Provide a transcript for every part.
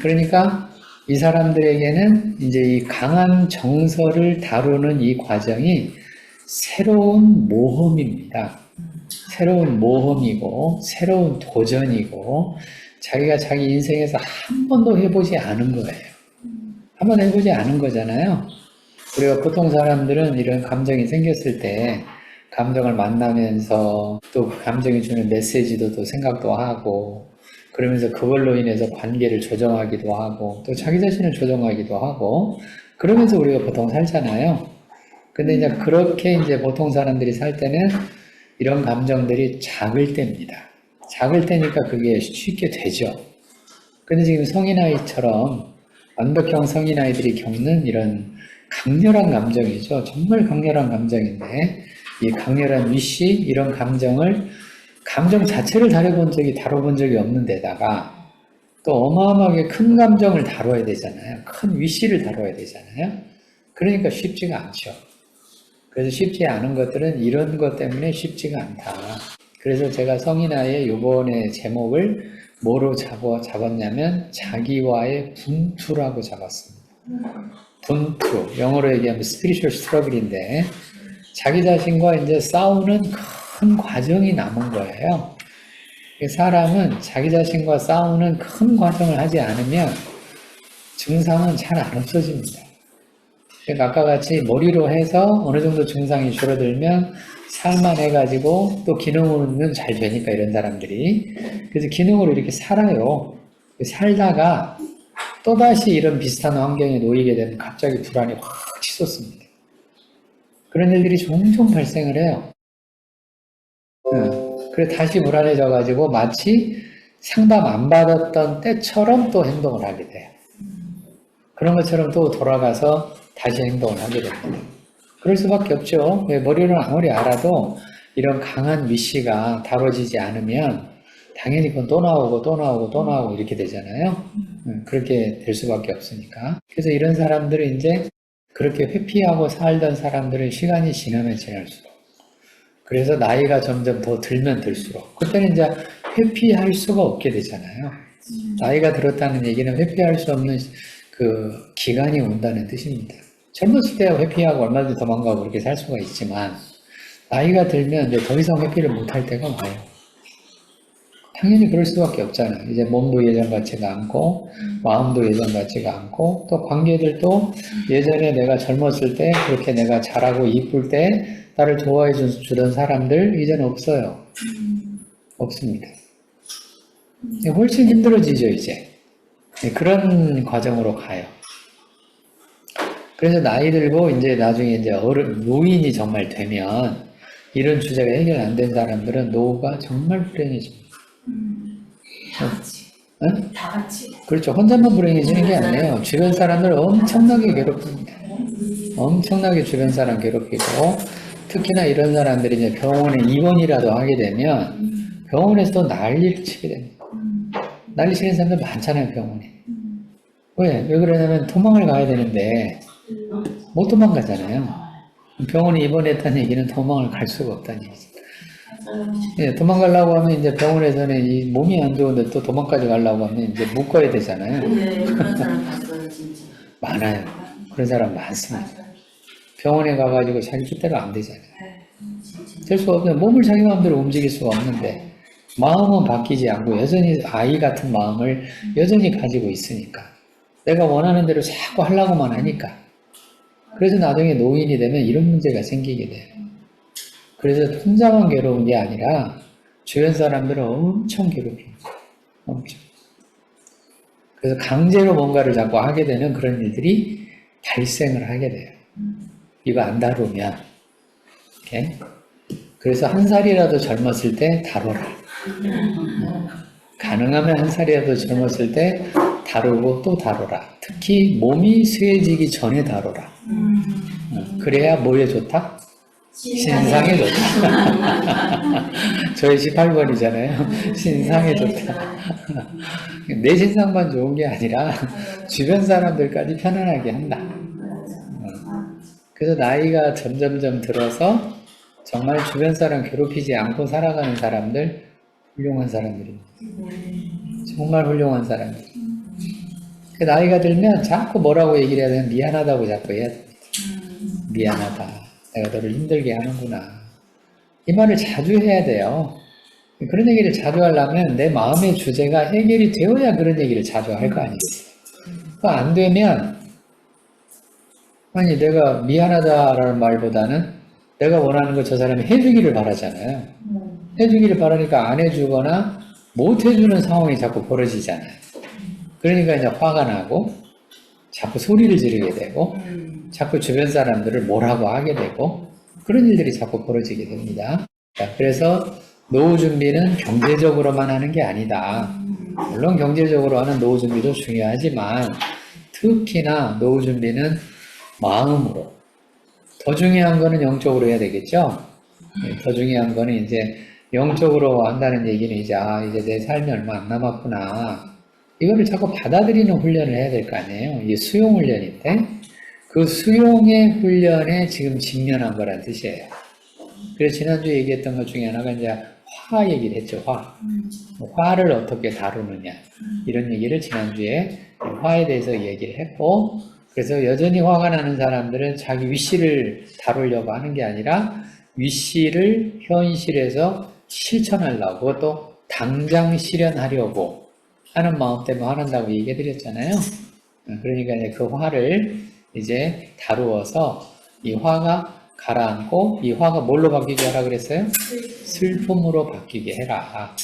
그러니까 이 사람들에게는 이제 이 강한 정서를 다루는 이 과정이 새로운 모험입니다. 새로운 모험이고 새로운 도전이고 자기가 자기 인생에서 한 번도 해보지 않은 거예요. 한 번도 해보지 않은 거잖아요. 우리가 보통 사람들은 이런 감정이 생겼을 때 감정을 만나면서 또 그 감정이 주는 메시지도 또 생각도 하고 그러면서 그걸로 인해서 관계를 조정하기도 하고 또 자기 자신을 조정하기도 하고 그러면서 우리가 보통 살잖아요. 근데 이제 그렇게 이제 보통 사람들이 살 때는 이런 감정들이 작을 때입니다. 작을 때니까 그게 쉽게 되죠. 근데 지금 성인아이처럼 완벽형 성인아이들이 겪는 이런 강렬한 감정이죠. 정말 강렬한 감정인데 이 강렬한 위시 이런 감정 자체를 다뤄본 적이 없는 데다가 또 어마어마하게 큰 감정을 다뤄야 되잖아요. 큰 위시를 다뤄야 되잖아요. 그러니까 쉽지가 않죠. 그래서 쉽지 않은 것들은 이런 것 때문에 쉽지가 않다. 그래서 제가 성인아이의 요번에 제목을 뭐로 잡았냐면 자기와의 분투라고 잡았습니다. 분투, 영어로 얘기하면 spiritual struggle인데 자기 자신과 이제 싸우는 큰 과정이 남은 거예요. 사람은 자기 자신과 싸우는 큰 과정을 하지 않으면 증상은 잘 안 없어집니다. 그러니까 아까 같이 머리로 해서 어느 정도 증상이 줄어들면 살만해가지고 또 기능으로는 잘 되니까 이런 사람들이 그래서 기능으로 이렇게 살아요. 살다가 또다시 이런 비슷한 환경에 놓이게 되면 갑자기 불안이 확 치솟습니다. 그런 일들이 종종 발생을 해요. 그래 다시 불안해져가지고 마치 상담 안 받았던 때처럼 또 행동을 하게 돼요. 그런 것처럼 또 돌아가서 다시 행동을 하게 됩니다. 그럴 수밖에 없죠. 머리로는 아무리 알아도 이런 강한 위시가 다뤄지지 않으면 당연히 그건 또 나오고 이렇게 되잖아요. 그렇게 될 수밖에 없으니까. 그래서 이런 사람들은 이제 그렇게 회피하고 살던 사람들은 시간이 지나면 지날수록 그래서 나이가 점점 더 들면 들수록 그때는 이제 회피할 수가 없게 되잖아요. 나이가 들었다는 얘기는 회피할 수 없는 그 기간이 온다는 뜻입니다. 젊었을 때 회피하고 얼마든지 도망가고 그렇게 살 수가 있지만 나이가 들면 이제 더 이상 회피를 못할 때가 와요. 당연히 그럴 수밖에 없잖아요. 이제 몸도 예전 같지가 않고 마음도 예전 같지가 않고 또 관계들도 예전에 내가 젊었을 때 그렇게 내가 잘하고 이쁠 때 나를 좋아해 주던 사람들 이제는 없어요. 없습니다. 훨씬 힘들어지죠 이제. 그런 과정으로 가요. 그래서 나이 들고 이제 나중에 이제 노인이 정말 되면 이런 주제가 해결 안 된 사람들은 노후가 정말 불행해집니다. 다 같이. 응? 다 같이. 그렇죠. 혼자만 불행해지는 게 아니에요. 주변 사람들 엄청나게 괴롭힙니다. 엄청나게 주변 사람 괴롭히고 특히나 이런 사람들이 이제 병원에 입원이라도 하게 되면 병원에서도 난리를 치게 됩니다. 난리 치는 사람들 많잖아요, 병원에. 왜 그러냐면 도망을 가야 되는데 못 도망가잖아요. 병원에 입원했다는 얘기는 도망을 갈 수가 없다는 얘기죠. 예, 도망가려고 하면 이제 병원에서는 이 몸이 안 좋은데 또 도망까지 가려고 하면 이제 묶어야 되잖아요. 네, 그런 사람 봤어요, 진짜. 많아요. 그런 사람 많습니다. 병원에 가가지고 자기 뜻대로 안 되잖아요. 될 수가 없는데 몸을 자기 마음대로 움직일 수가 없는데 마음은 바뀌지 않고 여전히 아이 같은 마음을 여전히 가지고 있으니까 내가 원하는 대로 자꾸 하려고만 하니까 그래서 나중에 노인이 되면 이런 문제가 생기게 돼요. 그래서 혼자만 괴로운 게 아니라 주변 사람들은 엄청 괴롭힙니다. 엄청. 그래서 강제로 뭔가를 자꾸 하게 되는 그런 일들이 발생을 하게 돼요. 이거 안 다루면. 이렇게. 그래서 한 살이라도 젊었을 때 다뤄라. 가능하면 한 살이라도 젊었을 때 다루고 또 다뤄라. 특히 몸이 쇠해지기 전에 다뤄라. 그래야 뭐에 좋다? 신상에 좋다. 저희 18번이잖아요. 신상에 좋다. 내 신상만 좋은 게 아니라 주변 사람들까지 편안하게 한다. 그래서 나이가 점점점 들어서 정말 주변 사람 괴롭히지 않고 살아가는 사람들 훌륭한 사람들입니다. 정말 훌륭한 사람들. 그 나이가 들면 자꾸 뭐라고 얘기를 해야 되면 미안하다고 자꾸 해야 됩니다. 미안하다. 내가 너를 힘들게 하는구나. 이 말을 자주 해야 돼요. 그런 얘기를 자주 하려면 내 마음의 주제가 해결이 되어야 그런 얘기를 자주 할 거 아니에요. 그거 안 되면, 아니, 내가 미안하다라는 말보다는 내가 원하는 거 저 사람이 해주기를 바라잖아요. 해주기를 바라니까 안 해주거나 못 해주는 상황이 자꾸 벌어지잖아요. 그러니까 이제 화가 나고, 자꾸 소리를 지르게 되고, 자꾸 주변 사람들을 뭐라고 하게 되고, 그런 일들이 자꾸 벌어지게 됩니다. 자, 그래서 노후 준비는 경제적으로만 하는 게 아니다. 물론 경제적으로 하는 노후 준비도 중요하지만, 특히나 노후 준비는 마음으로. 더 중요한 거는 영적으로 해야 되겠죠? 더 중요한 거는 이제 영적으로 한다는 얘기는 이제, 이제 내 삶이 얼마 안 남았구나. 이거를 자꾸 받아들이는 훈련을 해야 될 거 아니에요? 이게 수용 훈련인데, 그 수용의 훈련에 지금 직면한 거란 뜻이에요. 그래서 지난주에 얘기했던 것 중에 하나가 이제 화 얘기를 했죠, 화. 화를 어떻게 다루느냐. 이런 얘기를 지난주에 화에 대해서 얘기를 했고, 그래서 여전히 화가 나는 사람들은 자기 위시를 다루려고 하는 게 아니라 위시를 현실에서 실천하려고 또 당장 실현하려고 하는 마음 때문에 화난다고 얘기해 드렸잖아요. 그러니까 이제 그 화를 이제 다루어서 이 화가 가라앉고 이 화가 뭘로 바뀌게 하라 그랬어요? 슬픔으로 바뀌게 해라.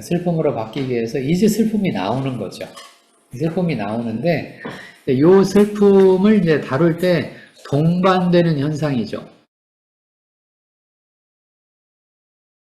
슬픔으로 바뀌기 위해서 이제 슬픔이 나오는 거죠. 슬픔이 나오는데 이 슬픔을 이제 다룰 때 동반되는 현상이죠.